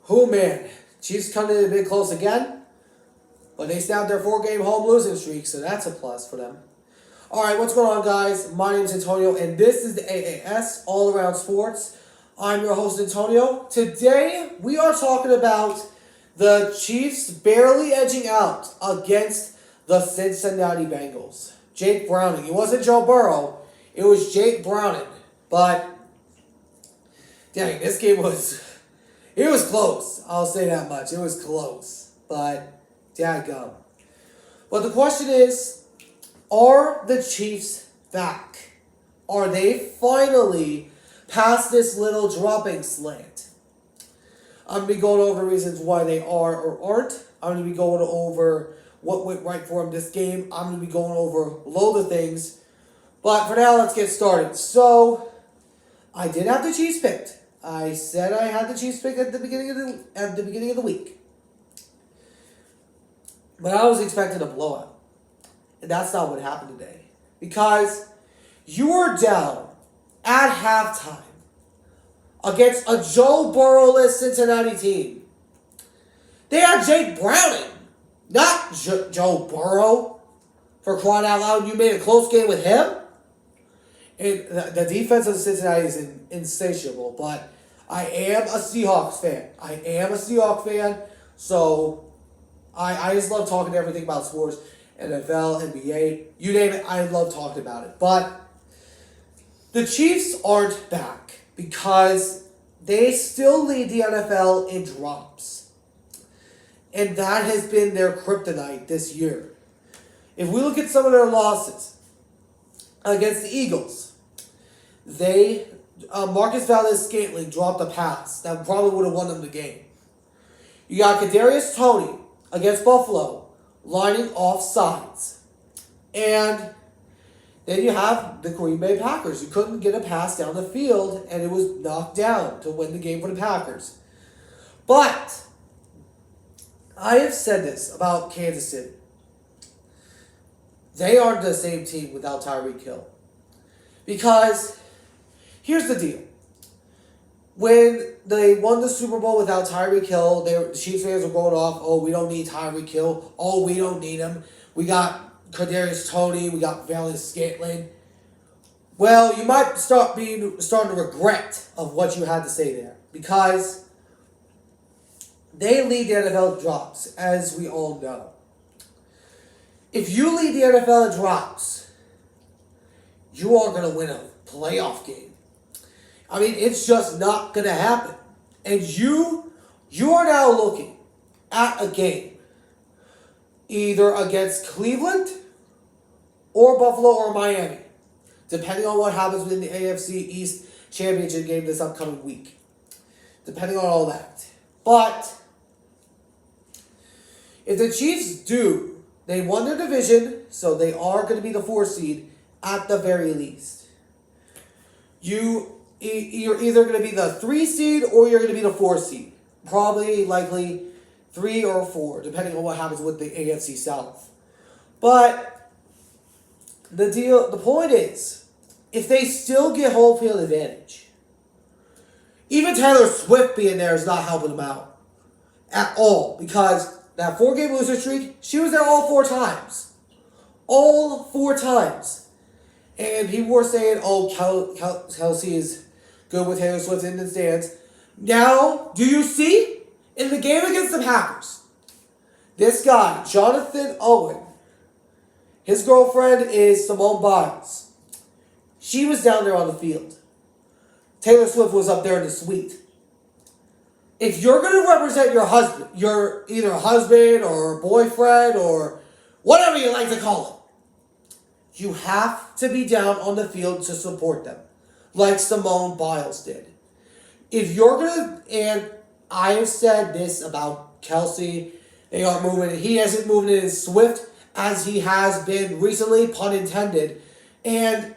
Who man? Chiefs come in a bit close again, but they snapped their 4-game home losing streak, so that's a plus for them. Alright, what's going on, guys? My name is Antonio, and this is the AAS, All Around Sports. I'm your host, Antonio. Today, we are talking about the Chiefs barely edging out against the Cincinnati Bengals. Jake Browning. It wasn't Joe Burrow. It was Jake Browning. But, dang, this game was... It was close. I'll say that much. It was close. But, dadgum. But the question is, are the Chiefs back? Are they finally past this little dropping slant? I'm going to be going over reasons why they are or aren't. I'm going to be going over what went right for them this game. I'm going to be going over a load of things. But for now, let's get started. So, I did have the Chiefs picked. I said I had the Chiefs picked at the beginning of the week. But I was expecting a blowout. And that's not what happened today. Because you were down at halftime against a Joe Burrow-less Cincinnati team. They had Jake Browning, not Joe Burrow. For crying out loud, you made a close game with him? And the defense of Cincinnati is insatiable, but I am a Seahawks fan. So I just love talking everything about sports, NFL, NBA, you name it, I love talking about it. But the Chiefs aren't back because they still lead the NFL in drops. And that has been their kryptonite this year. If we look at some of their losses against the Eagles, Marcus Valdes-Scantling dropped a pass that probably would have won them the game. You got Kadarius Toney against Buffalo lining off sides. And then you have the Green Bay Packers. You couldn't get a pass down the field, and it was knocked down to win the game for the Packers. But I have said this about Kansas City. They aren't the same team without Tyreek Hill. Because here's the deal. When they won the Super Bowl without Tyreek Hill, the Chiefs fans were going off, oh, we don't need Tyreek Hill. Oh, we don't need him. We got Kadarius Toney. We got Valdes-Scantling. Well, you might starting to regret of what you had to say there. Because they lead the NFL in drops, as we all know. If you lead the NFL in drops, you are going to win a playoff game. I mean, it's just not going to happen. And you are now looking at a game either against Cleveland or Buffalo or Miami, depending on what happens within the AFC East Championship game this upcoming week. Depending on all that. But if the Chiefs they won their division, so they are going to be the 4 seed at the very least. You're either going to be the 3 seed or you're going to be the 4 seed. Probably, likely, 3 or 4, depending on what happens with the AFC South. But the point is, if they still get home field advantage, even Taylor Swift being there is not helping them out at all. Because that 4-game loser streak, she was there all 4 times. All 4 times. And people were saying, oh, Kelsey is good with Taylor Swift in the stands. Now, do you see? In the game against the Packers, this guy, Jonathan Owen, his girlfriend is Simone Biles. She was down there on the field. Taylor Swift was up there in the suite. If you're going to represent your husband, your either husband or boyfriend or whatever you like to call him, you have to be down on the field to support them, like Simone Biles did. If you're going to, and I have said this about Kelsey, they aren't moving, he hasn't moved in as swift as he has been recently, pun intended, and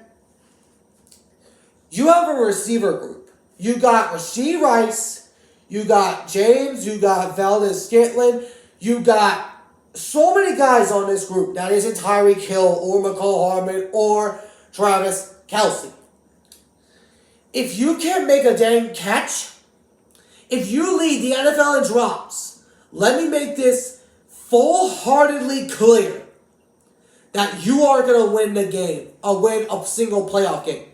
you have a receiver group. You got Rashee Rice, you got James, you got Valdes-Scantling, you got so many guys on this group that isn't Tyreek Hill or McCall Hardman or Travis Kelce. If you can't make a dang catch, If you lead the NFL in drops, let me make this full-heartedly clear that you are going to win the game, win a single playoff game.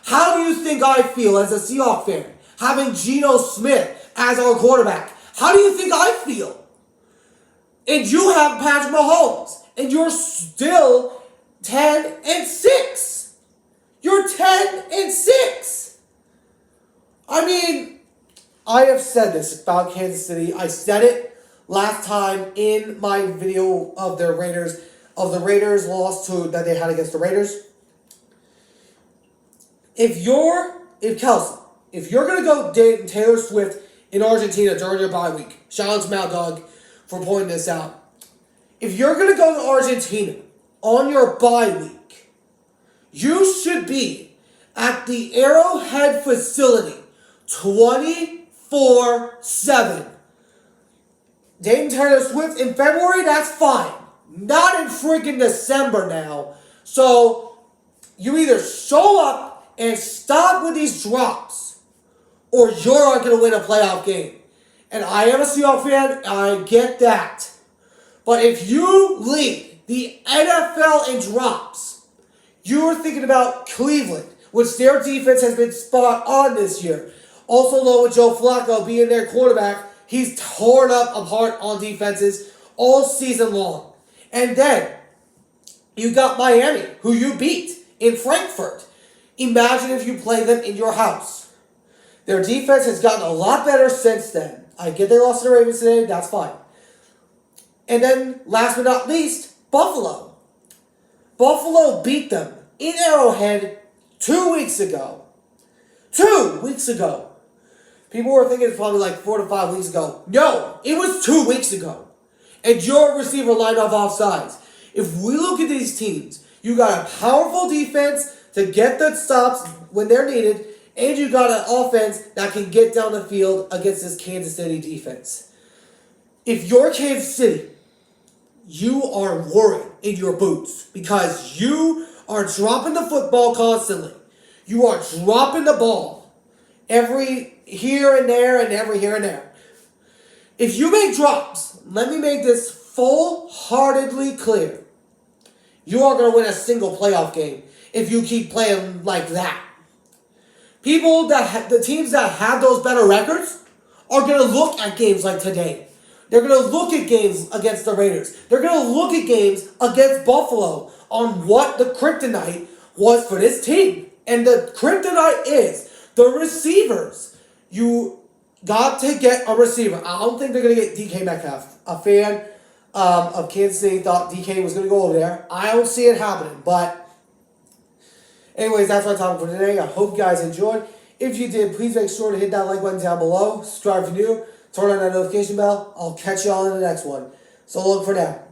How do you think I feel as a Seahawks fan, having Geno Smith as our quarterback? How do you think I feel? And you have Patrick Mahomes, and you're still 10-6. You're 10-6. I mean, I have said this about Kansas City. I said it last time in my video of the Raiders loss that they had against the Raiders. If you're gonna go date Taylor Swift in Argentina during your bye week, shout out to Mad Dog for pointing this out. If you're gonna go to Argentina on your bye week, you should be at the Arrowhead facility 24/7. Dating Taylor Swift in February, that's fine. Not in freaking December now. So you either show up and stop with these drops, or you're not going to win a playoff game. And I am a Seahawks fan, I get that. But if you lead the NFL in drops, you're thinking about Cleveland, which their defense has been spot on this year. Also, along with Joe Flacco being their quarterback, he's torn up apart on defenses all season long. And then you got Miami, who you beat in Frankfurt. Imagine if you play them in your house. Their defense has gotten a lot better since then. I get they lost to the Ravens today, that's fine. And then, last but not least, Buffalo. Buffalo beat them in Arrowhead 2 weeks ago. 2 weeks ago. People were thinking it's probably like 4 to 5 weeks ago. No, it was 2 weeks ago. And your receiver lined off offsides. If we look at these teams, you got a powerful defense to get the stops when they're needed, and you got an offense that can get down the field against this Kansas City defense. If you're Kansas City, you are worried in your boots because you are dropping the football constantly. You are dropping the ball every here and there and every here and there. If you make drops, let me make this full-heartedly clear. You are going to win a single playoff game if you keep playing like that. The teams that have those better records are going to look at games like today. They're going to look at games against the Raiders. They're going to look at games against Buffalo on what the kryptonite was for this team. And the kryptonite is the receivers. You got to get a receiver. I don't think they're going to get DK Metcalf. A fan of Kansas City thought DK was going to go over there. I don't see it happening. But anyways, that's my topic for today. I hope you guys enjoyed. If you did, please make sure to hit that like button down below. Subscribe if you're new. Turn on that notification bell. I'll catch you all in the next one. So long for now.